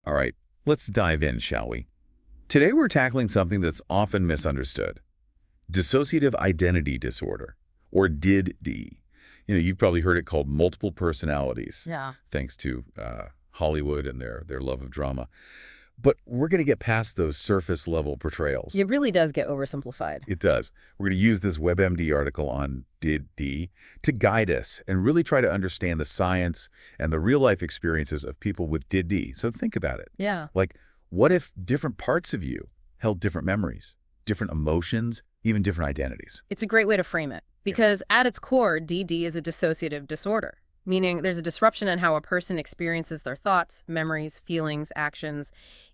All right, let's dive in, shall we? Today we're tackling something that's often misunderstood. Dissociative Identity Disorder, or DID. You've probably heard it called multiple personalities, Yeah. thanks to Hollywood and their love of drama. But we're going to get past those surface-level portrayals. It really does get oversimplified. It does. We're going to use this WebMD article on DID to guide us and really try to understand the science and the real-life experiences of people with DID. So think about it. Yeah. Like, what if different parts of you held different memories, different emotions, even different identities? It's a great way to frame it because at its core, DD is a dissociative disorder, meaning there's a disruption in how a person experiences their thoughts, memories, feelings, actions,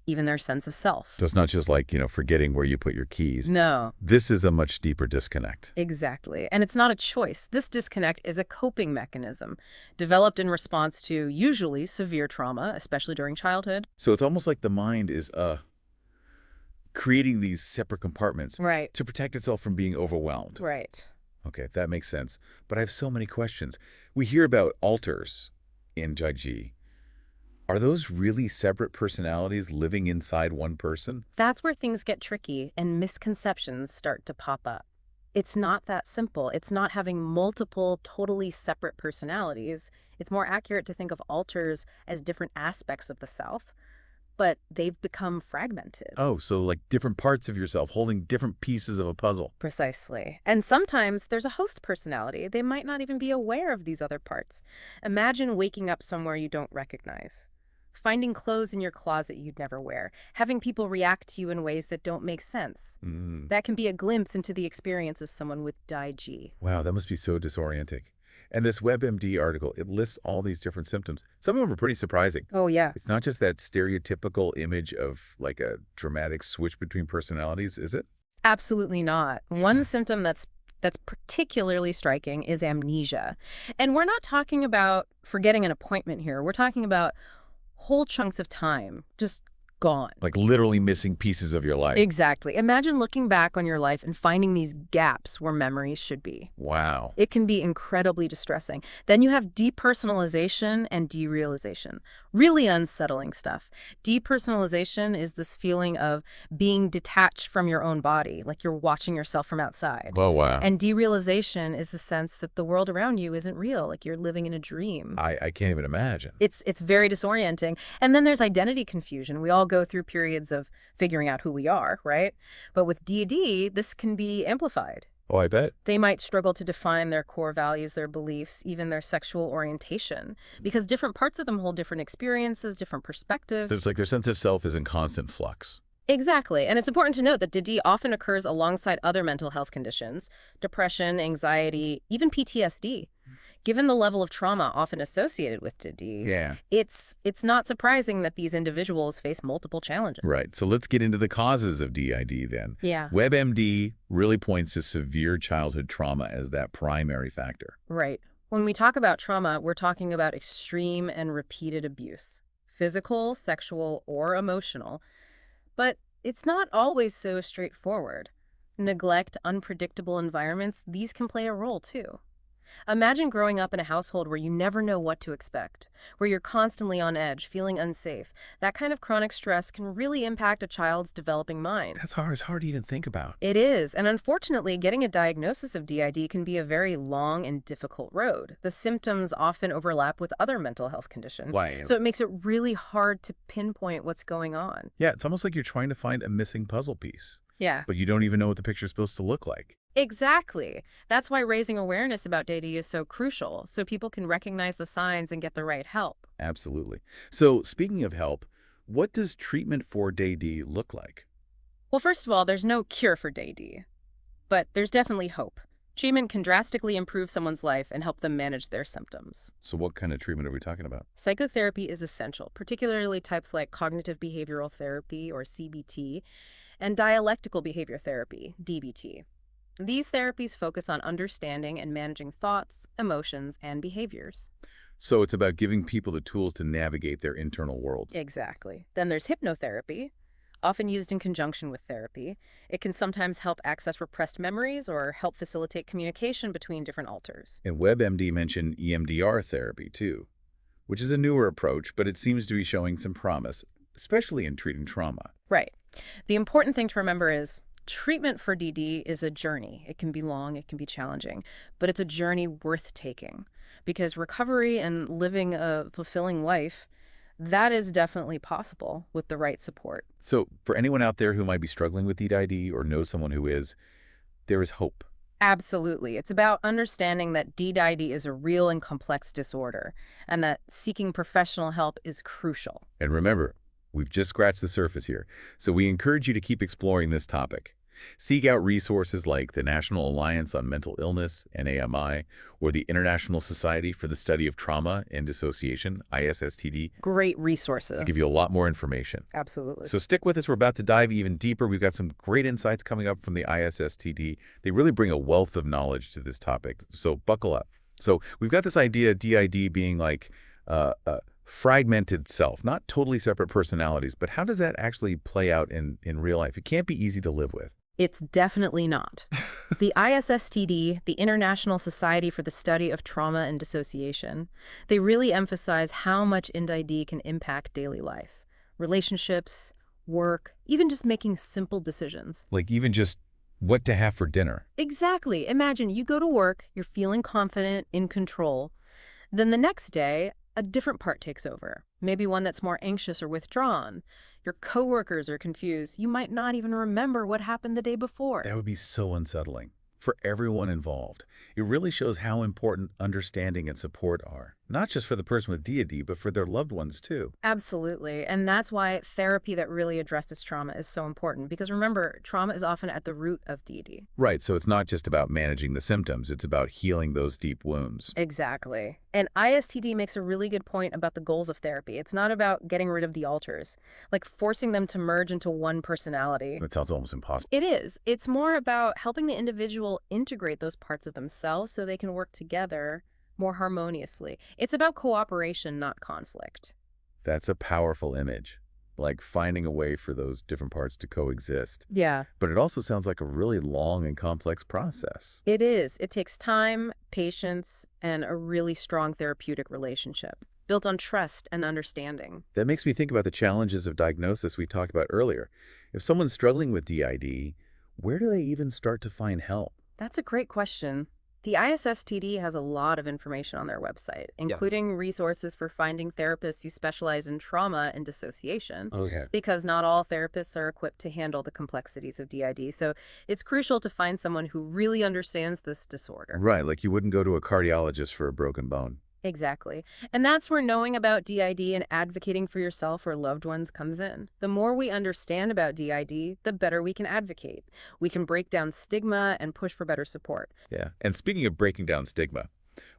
even their sense of self. So it's not just like, forgetting where you put your keys. No. This is a much deeper disconnect. Exactly. And it's not a choice. This disconnect is a coping mechanism developed in response to usually severe trauma, especially during childhood. So it's almost like the mind is creating these separate compartments Right. to protect itself from being overwhelmed. Right. Okay, that makes sense. But I have so many questions. We hear about alters in Jaiji. Are those really separate personalities living inside one person? That's where things get tricky and misconceptions start to pop up. It's not that simple. It's not having multiple, totally separate personalities. It's more accurate to think of alters as different aspects of the self, but they've become fragmented. Oh, so like different parts of yourself holding different pieces of a puzzle. Precisely. And sometimes there's a host personality. They might not even be aware of these other parts. Imagine waking up somewhere you don't recognize. Finding clothes in your closet you'd never wear, having people react to you in ways that don't make sense. That can be a glimpse into the experience of someone with DIG. Wow, that must be so disorienting. And this WebMD article, it lists all these different symptoms. Some of them are pretty surprising. Oh, yeah. It's not just that stereotypical image of like a dramatic switch between personalities, is it? Absolutely not. One symptom that's particularly striking is amnesia. And we're not talking about forgetting an appointment here. We're talking about whole chunks of time just gone. Like literally missing pieces of your life. Exactly. Imagine looking back on your life and finding these gaps where memories should be. Wow. It can be incredibly distressing. Then you have depersonalization and derealization. Really unsettling stuff. Depersonalization is this feeling of being detached from your own body, like you're watching yourself from outside. Oh, wow. And derealization is the sense that the world around you isn't real, like you're living in a dream. I can't even imagine. It's very disorienting. And then there's identity confusion. We all go through periods of figuring out who we are, right? But with DD, this can be amplified. Oh, I bet. They might struggle to define their core values, their beliefs, even their sexual orientation, because different parts of them hold different experiences, different perspectives. It's like their sense of self is in constant flux. Exactly. And it's important to note that DD often occurs alongside other mental health conditions, depression, anxiety, even PTSD. Given the level of trauma often associated with DD, it's not surprising that these individuals face multiple challenges. Right. So let's get into the causes of DID then. Yeah. WebMD really points to severe childhood trauma as that primary factor. Right. When we talk about trauma, we're talking about extreme and repeated abuse, physical, sexual, or emotional. But it's not always so straightforward. Neglect, unpredictable environments, these can play a role too. Imagine growing up in a household where you never know what to expect, where you're constantly on edge, feeling unsafe. That kind of chronic stress can really impact a child's developing mind. That's hard. It's hard to even think about. It is, and unfortunately, getting a diagnosis of DID can be a very long and difficult road. The symptoms often overlap with other mental health conditions. Why? So it makes it really hard to pinpoint what's going on. Yeah, it's almost like you're trying to find a missing puzzle piece. Yeah. But you don't even know what the picture's supposed to look like. Exactly. That's why raising awareness about DID is so crucial, so people can recognize the signs and get the right help. Absolutely. So speaking of help, what does treatment for DID look like? Well, first of all, there's no cure for DID, but there's definitely hope. Treatment can drastically improve someone's life and help them manage their symptoms. So what kind of treatment are we talking about? Psychotherapy is essential, particularly types like cognitive behavioral therapy, or CBT, and dialectical behavior therapy, DBT. These therapies focus on understanding and managing thoughts, emotions, and behaviors. So it's about giving people the tools to navigate their internal world. Exactly. Then there's hypnotherapy, often used in conjunction with therapy. It can sometimes help access repressed memories or help facilitate communication between different alters. And WebMD mentioned EMDR therapy too, which is a newer approach, but it seems to be showing some promise. especially in treating trauma. Right. The important thing to remember is treatment for DD is a journey. It can be long, it can be challenging, but it's a journey worth taking because recovery and living a fulfilling life, that is definitely possible with the right support. So for anyone out there who might be struggling with DID or knows someone who is, there is hope. Absolutely. It's about understanding that DID is a real and complex disorder and that seeking professional help is crucial. And remember, we've just scratched the surface here, so we encourage you to keep exploring this topic. Seek out resources like the National Alliance on Mental Illness, NAMI, or the International Society for the Study of Trauma and Dissociation, ISSTD, Great resources. to give you a lot more information. Absolutely. So stick with us. We're about to dive even deeper. We've got some great insights coming up from the ISSTD. They really bring a wealth of knowledge to this topic, so buckle up. So we've got this idea of DID being like a fragmented self, not totally separate personalities, but how does that actually play out in real life? It can't be easy to live with. It's definitely not. The ISSTD, the International Society for the Study of Trauma and Dissociation, they really emphasize how much IND-ID can impact daily life, relationships, work, even just making simple decisions. Like even just what to have for dinner. Exactly. Imagine you go to work, you're feeling confident, in control. Then the next day, a different part takes over. Maybe one that's more anxious or withdrawn. Your coworkers are confused. You might not even remember what happened the day before. That would be so unsettling for everyone involved. It really shows how important understanding and support are, not just for the person with DID, but for their loved ones too. Absolutely. And that's why therapy that really addresses trauma is so important. Because remember, trauma is often at the root of DD. Right, so it's not just about managing the symptoms, it's about healing those deep wounds. Exactly. And ISTD makes a really good point about the goals of therapy. It's not about getting rid of the alters, like forcing them to merge into one personality. That sounds almost impossible. It is. It's more about helping the individual integrate those parts of themselves so they can work together more harmoniously. It's about cooperation, not conflict. That's a powerful image, like finding a way for those different parts to coexist. Yeah, But it also sounds like a really long and complex process. it is. It takes time, patience, and a really strong therapeutic relationship built on trust and understanding. That makes me think about the challenges of diagnosis we talked about earlier. If someone's struggling with DID, where do they even start to find help? That's a great question. The ISSTD has a lot of information on their website, including resources for finding therapists who specialize in trauma and dissociation, Okay. because not all therapists are equipped to handle the complexities of DID. So it's crucial to find someone who really understands this disorder. Right, like you wouldn't go to a cardiologist for a broken bone. Exactly. And that's where knowing about DID and advocating for yourself or loved ones comes in. The more we understand about DID, the better we can advocate. We can break down stigma and push for better support. Yeah. And speaking of breaking down stigma,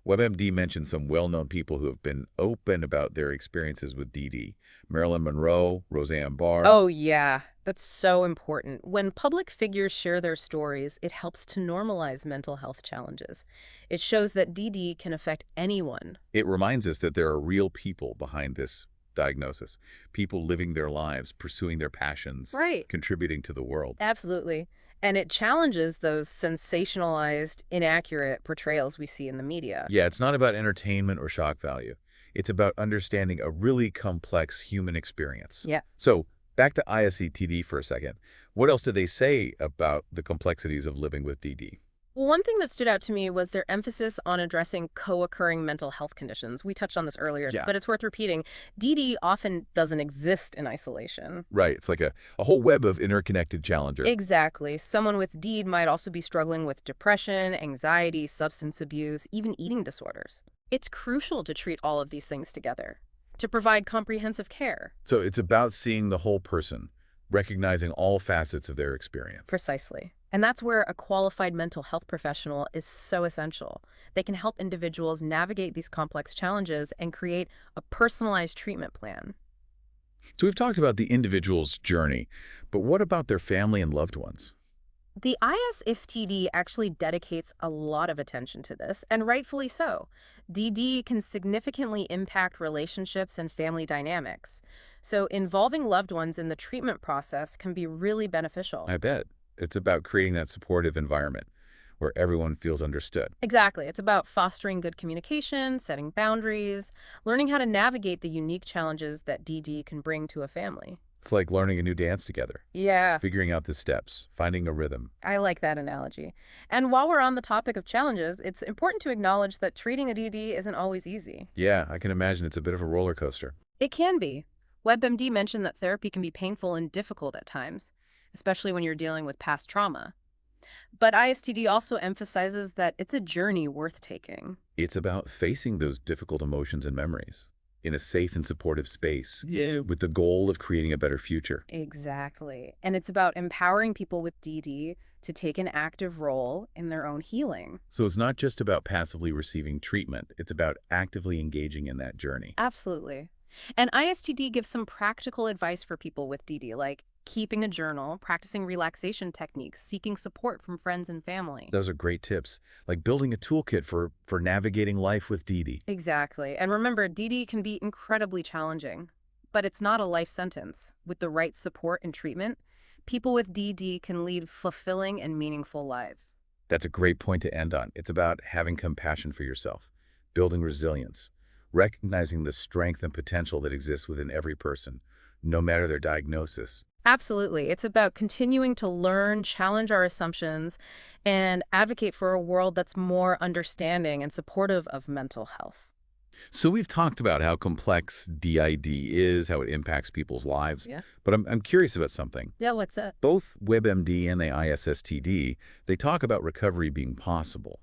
WebMD mentioned some well-known people who have been open about their experiences with DD. Marilyn Monroe, Roseanne Barr. Oh, yeah. That's so important. When public figures share their stories, it helps to normalize mental health challenges. It shows that DD can affect anyone. It reminds us that there are real people behind this diagnosis, people living their lives, pursuing their passions, Right. contributing to the world. Absolutely. And it challenges those sensationalized, inaccurate portrayals we see in the media. Yeah, it's not about entertainment or shock value. It's about understanding a really complex human experience. Yeah. So back to ISCTD for a second. What else do they say about the complexities of living with DD? Well, one thing that stood out to me was their emphasis on addressing co-occurring mental health conditions. We touched on this earlier, Yeah. but it's worth repeating. DD often doesn't exist in isolation. Right. It's like a whole web of interconnected challenges. Exactly. Someone with DD might also be struggling with depression, anxiety, substance abuse, even eating disorders. It's crucial to treat all of these things together, to provide comprehensive care. So it's about seeing the whole person, recognizing all facets of their experience. Precisely. And that's where a qualified mental health professional is so essential. They can help individuals navigate these complex challenges and create a personalized treatment plan. So we've talked about the individual's journey, but what about their family and loved ones? The ISFTD actually dedicates a lot of attention to this, and rightfully so. DD can significantly impact relationships and family dynamics. So involving loved ones in the treatment process can be really beneficial. I bet. It's about creating that supportive environment. where everyone feels understood. Exactly. It's about fostering good communication, setting boundaries, learning how to navigate the unique challenges that DD can bring to a family. It's like learning a new dance together, Yeah, figuring out the steps, finding a rhythm. I like that analogy. And while we're on the topic of challenges, it's important to acknowledge that treating a DD isn't always easy. Yeah, I can imagine it's a bit of a roller coaster. It can be. WebMD mentioned that therapy can be painful and difficult at times, especially when you're dealing with past trauma. But ISTD also emphasizes that it's a journey worth taking. It's about facing those difficult emotions and memories in a safe and supportive space, yeah, with the goal of creating a better future. Exactly. And it's about empowering people with DD to take an active role in their own healing. So it's not just about passively receiving treatment, it's about actively engaging in that journey. Absolutely. And ISTD gives some practical advice for people with DD, like keeping a journal, practicing relaxation techniques, seeking support from friends and family. Those are great tips, like building a toolkit for navigating life with DD. Exactly. And remember, DD can be incredibly challenging, but it's not a life sentence. With the right support and treatment, people with DD can lead fulfilling and meaningful lives. That's a great point to end on. It's about having compassion for yourself, building resilience, recognizing the strength and potential that exists within every person, no matter their diagnosis. Absolutely. It's about continuing to learn, challenge our assumptions, and advocate for a world that's more understanding and supportive of mental health. So we've talked about how complex DID is, how it impacts people's lives, Yeah. but I'm curious about something. Yeah, what's that? Both WebMD and the ISSTD, they talk about recovery being possible.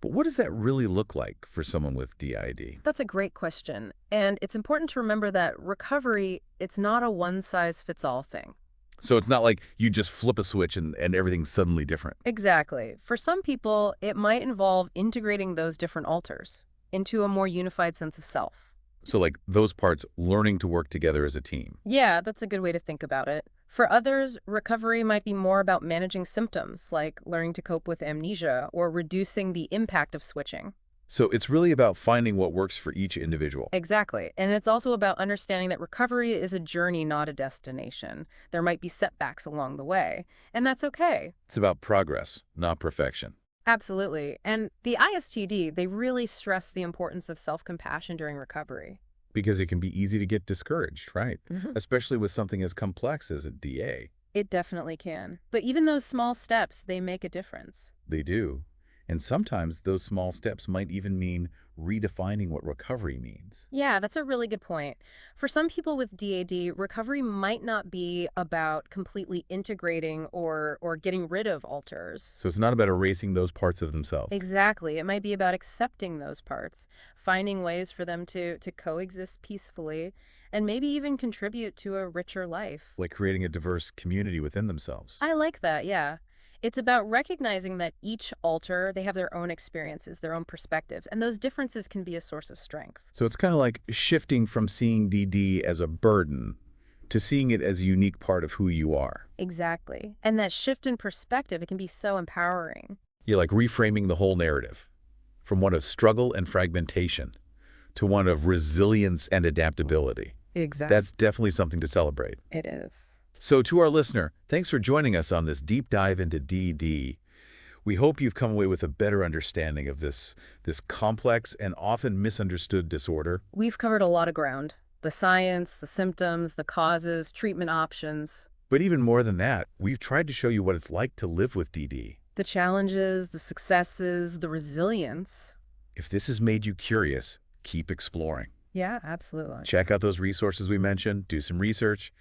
But what does that really look like for someone with DID? That's a great question. And it's important to remember that recovery, it's not a one-size-fits-all thing. So it's not like you just flip a switch and everything's suddenly different. Exactly. For some people, it might involve integrating those different alters into a more unified sense of self. So like those parts learning to work together as a team. Yeah, that's a good way to think about it. For others, recovery might be more about managing symptoms, like learning to cope with amnesia or reducing the impact of switching. So it's really about finding what works for each individual. Exactly. And it's also about understanding that recovery is a journey, not a destination. There might be setbacks along the way, and that's okay. It's about progress, not perfection. Absolutely. And the ISTD, they really stress the importance of self-compassion during recovery. Because it can be easy to get discouraged, right? Mhm. Especially with something as complex as a DA. It definitely can. But even those small steps, they make a difference. They do. And sometimes those small steps might even mean redefining what recovery means. Yeah, that's a really good point. For some people with DAD, recovery might not be about completely integrating or getting rid of alters. So it's not about erasing those parts of themselves. Exactly. It might be about accepting those parts, finding ways for them to coexist peacefully, and maybe even contribute to a richer life. Like creating a diverse community within themselves. I like that, yeah. It's about recognizing that each alter, they have their own experiences, their own perspectives, and those differences can be a source of strength. So it's kind of like shifting from seeing DD as a burden to seeing it as a unique part of who you are. Exactly. And that shift in perspective, it can be so empowering. You're like reframing the whole narrative from one of struggle and fragmentation to one of resilience and adaptability. Exactly. That's definitely something to celebrate. It is. So to our listener, thanks for joining us on this deep dive into DD. We hope you've come away with a better understanding of this complex and often misunderstood disorder. We've covered a lot of ground. The science, the symptoms, the causes, treatment options, But even more than that, we've tried to show you what it's like to live with DD. the challenges, the successes, the resilience. If this has made you curious, keep exploring. Yeah, absolutely. Check out those resources we mentioned, do some research,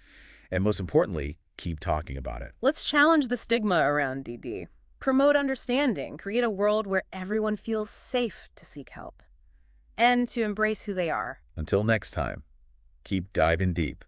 and most importantly, keep talking about it. Let's challenge the stigma around DD. Promote understanding, create a world where everyone feels safe to seek help and to embrace who they are. Until next time, keep diving deep.